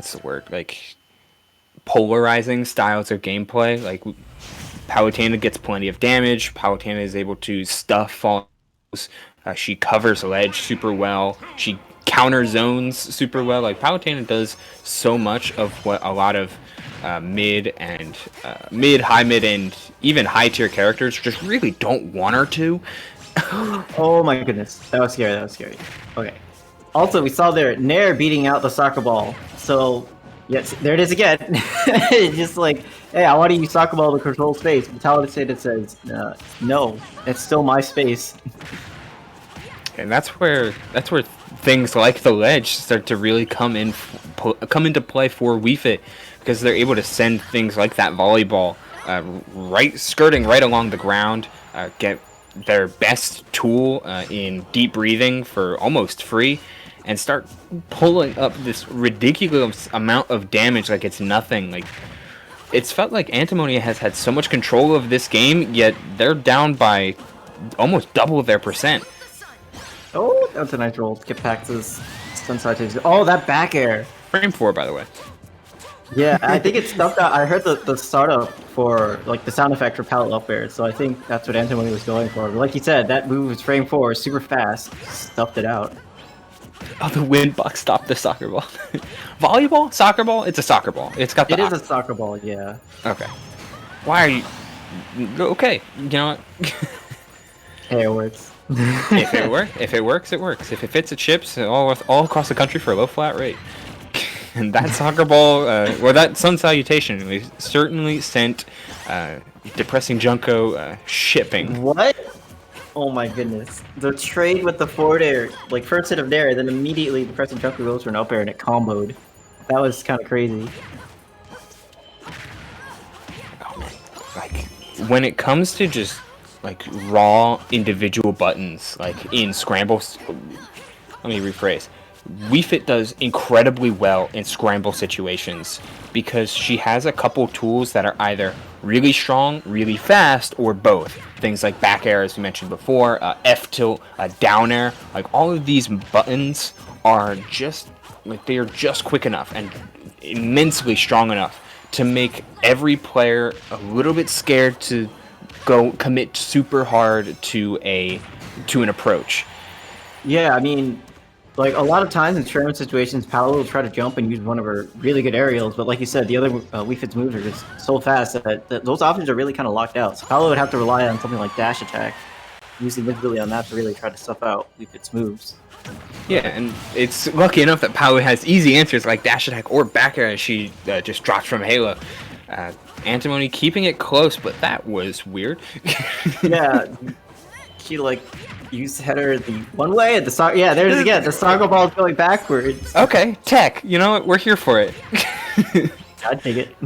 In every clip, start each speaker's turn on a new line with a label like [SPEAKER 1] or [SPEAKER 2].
[SPEAKER 1] what's the word, like polarizing styles of gameplay. Like Palutena gets plenty of damage. Palutena is able to stuff falls. She covers ledge super well. She counter zones super well. Like Palutena does so much of what a lot of high mid, and even high tier characters just really don't want her to.
[SPEAKER 2] Oh my goodness, that was scary. That was scary. Okay. Also, we saw there Nair beating out the soccer ball. So, yes, there it is again. It's just like, hey, I want to use soccer ball to control space. But it says, no, it's still my space.
[SPEAKER 1] And that's where things like the ledge start to really come into play for Wii Fit, because they're able to send things like that volleyball skirting right along the ground, get their best tool in deep breathing for almost free, and start pulling up this ridiculous amount of damage like it's nothing. Like, it's felt like Antimony has had so much control of this game, yet they're down by almost double their percent.
[SPEAKER 2] Oh, that's a nice roll. Get back to this stun citation. Oh, that back air.
[SPEAKER 1] Frame 4, by the way.
[SPEAKER 2] Yeah, I think it's stuff that I heard the startup for like the sound effect for pallet up air, so I think that's what Antimony was going for. But like you said, that move was frame 4, super fast, stuffed it out.
[SPEAKER 1] Oh, the wind box stopped the soccer ball. Volleyball? Soccer ball? It's a soccer ball. It's got the...
[SPEAKER 2] It is a soccer ball, yeah.
[SPEAKER 1] Okay. Why are you... Okay, you know what?
[SPEAKER 2] Hey, it works.
[SPEAKER 1] If it works, it works. If it fits, it ships all across the country for a low flat rate. And that soccer ball, or that sun salutation, we certainly sent DepressingJunko shipping.
[SPEAKER 2] What? Oh my goodness. The trade with the forward air, like first hit of Nair, then immediately DepressingJunko goes for an up air and it comboed. That was kind of crazy.
[SPEAKER 1] Oh man. Like, when it comes to just, like, raw individual buttons, like in scrambles, let me rephrase. Wii Fit does incredibly well in scramble situations because she has a couple tools that are either really strong, really fast, or both. Things like back air, as we mentioned before, F tilt, down air. Like, all of these buttons are just, like, they are just quick enough and immensely strong enough to make every player a little bit scared to go commit super hard to an approach.
[SPEAKER 2] Yeah, I mean, like a lot of times in tournament situations, Paolo will try to jump and use one of her really good aerials, but like you said, the other Wii Fit's moves are just so fast that those options are really kind of locked out. So Paolo would have to rely on something like dash attack, using invincibility on that to really try to stuff out Wii Fit's moves.
[SPEAKER 1] Yeah, and it's lucky enough that Paolo has easy answers like dash attack or back air as she just dropped from Halo. Antimony keeping it close, but that was weird.
[SPEAKER 2] Yeah, she like used header the one way and the yeah, there's again the soccer ball is going backwards.
[SPEAKER 1] Okay, tech. You know what? We're here for it.
[SPEAKER 2] I'd take it.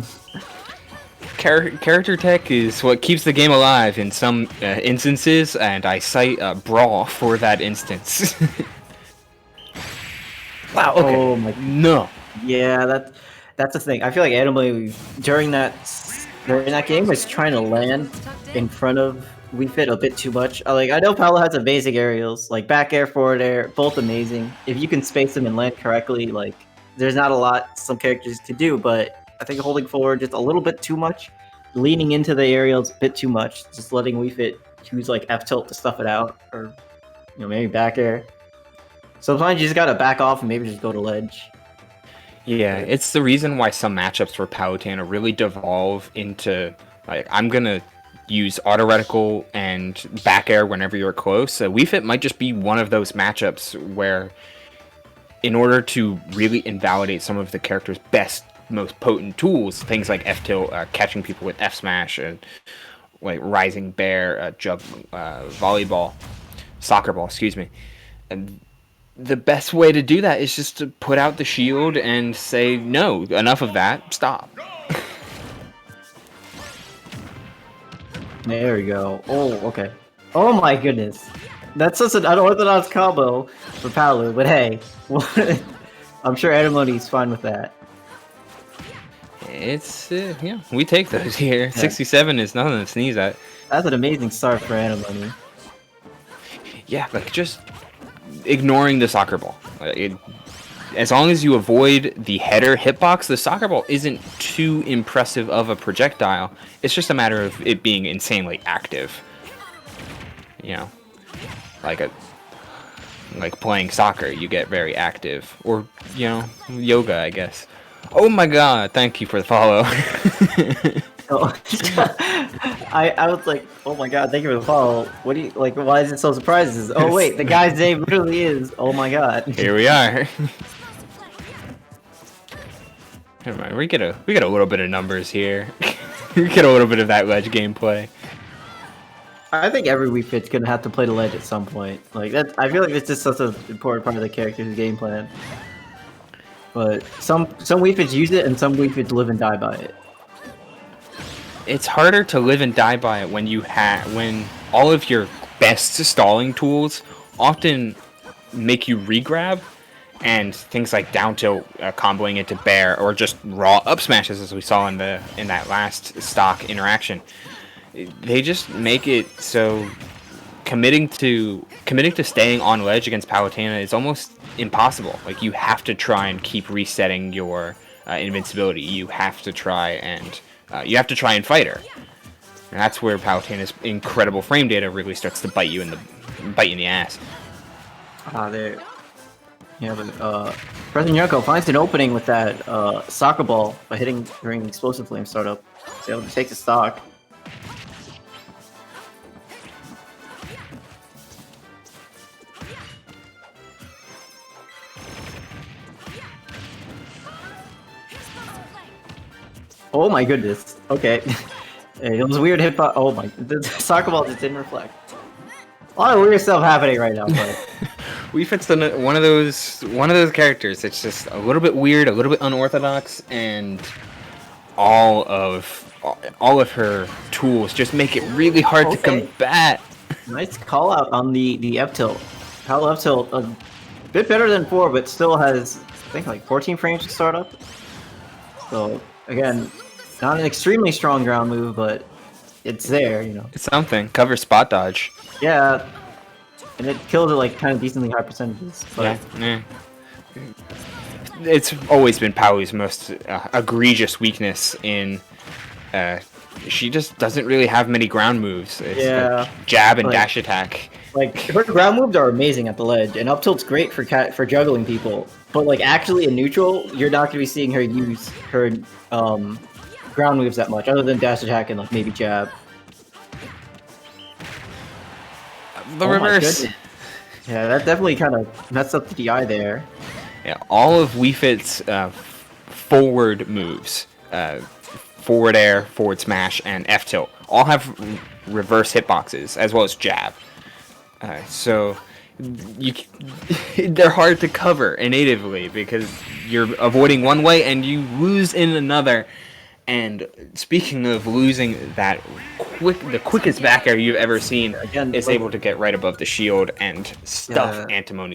[SPEAKER 1] Character tech is what keeps the game alive in some instances, and I cite Brawl for that instance. Wow. Okay.
[SPEAKER 2] Oh my.
[SPEAKER 1] No.
[SPEAKER 2] Yeah, that's the thing. I feel like Antimony during that game was trying to land in front of Wii Fit a bit too much. Like, I know Paolo has some basic aerials, like back air, forward air, both amazing. If you can space them and land correctly, like, there's not a lot some characters can do, but I think holding forward just a little bit too much, leaning into the aerials a bit too much, just letting Wii Fit use like F tilt to stuff it out, or maybe back air. Sometimes you just gotta back off and maybe just go to ledge.
[SPEAKER 1] Yeah, it's the reason why some matchups for Palutena really devolve into, like, I'm gonna use auto reticle and back air whenever you're close. Wii Fit might just be one of those matchups where, in order to really invalidate some of the character's best, most potent tools, things like F tilt, catching people with F smash, and like rising bear, jump, volleyball, soccer ball, excuse me, and the best way to do that is just to put out the shield and say, no, enough of that, stop.
[SPEAKER 2] There we go. Oh, okay. Oh my goodness. That's such an unorthodox combo for Paolo, but hey, I'm sure Antimony's fine with that.
[SPEAKER 1] It's, yeah, we take those here. Yeah. 67 is nothing to sneeze at.
[SPEAKER 2] That's an amazing start for Antimony.
[SPEAKER 1] Yeah, like, just ignoring the soccer ball. as long as you avoid the header hitbox, the soccer ball isn't too impressive of a projectile. It's just a matter of it being insanely active. You know, like playing soccer, you get very active, or you know, yoga, I guess. Oh my god! Thank you for the follow.
[SPEAKER 2] Oh, I was like, oh my god, thank you for the follow. What do you like? Why is it so surprising? Oh wait, the guy's name literally is. Oh my god.
[SPEAKER 1] Here we are. Never mind. We get a little bit of numbers here. We get a little bit of that ledge gameplay.
[SPEAKER 2] I think every Wii Fit's gonna have to play the ledge at some point. Like that, I feel like it's just such an important part of the character's game plan. But some Wii Fits use it, and some Wii Fits live and die by it.
[SPEAKER 1] It's harder to live and die by it when all of your best stalling tools often make you regrab, and things like down tilt comboing into bear, or just raw up smashes as we saw in that last stock interaction. They just make it so committing to staying on ledge against Palutena is almost impossible. Like, you have to try and keep resetting your invincibility. You have to try and fight her. And that's where Palutena's incredible frame data really starts to bite you in the ass.
[SPEAKER 2] There. Yeah, but DepressingJunko finds an opening with that soccer ball by hitting during explosive flame startup. So he takes a stock. Oh my goodness. Okay. It was a weird hitbox. Oh my. The soccer ball just didn't reflect. A lot of weird stuff happening right now, but.
[SPEAKER 1] Wii Fit's one of those characters. It's just a little bit weird, a little bit unorthodox, and all of her tools just make it really hard to combat.
[SPEAKER 2] Nice call out on the F tilt. How F tilt a bit better than 4, but still has, I think, like 14 frames to start up. So again, not an extremely strong ground move, but it's there, you know.
[SPEAKER 1] It's something. Cover spot dodge.
[SPEAKER 2] Yeah, and it kills it like kind of decently high percentages. But
[SPEAKER 1] Yeah. It's always been Pauli's most egregious weakness in. She just doesn't really have many ground moves. It's like jab and dash attack.
[SPEAKER 2] Like, her ground moves are amazing at the ledge, and up tilt's great for juggling people. But like, actually in neutral, you're not going to be seeing her use her ground moves that much, other than dash attack and like maybe jab.
[SPEAKER 1] The reverse.
[SPEAKER 2] Yeah, that definitely kind of messed up the DI there.
[SPEAKER 1] Yeah, all of Wii Fit's forward moves, forward air, forward smash, and F tilt, all have reverse hitboxes, as well as jab. So they're hard to cover natively because you're avoiding one way and you lose in another. And speaking of losing that the quickest back air you've ever seen, again, is able to get right above the shield and stuff Antimony's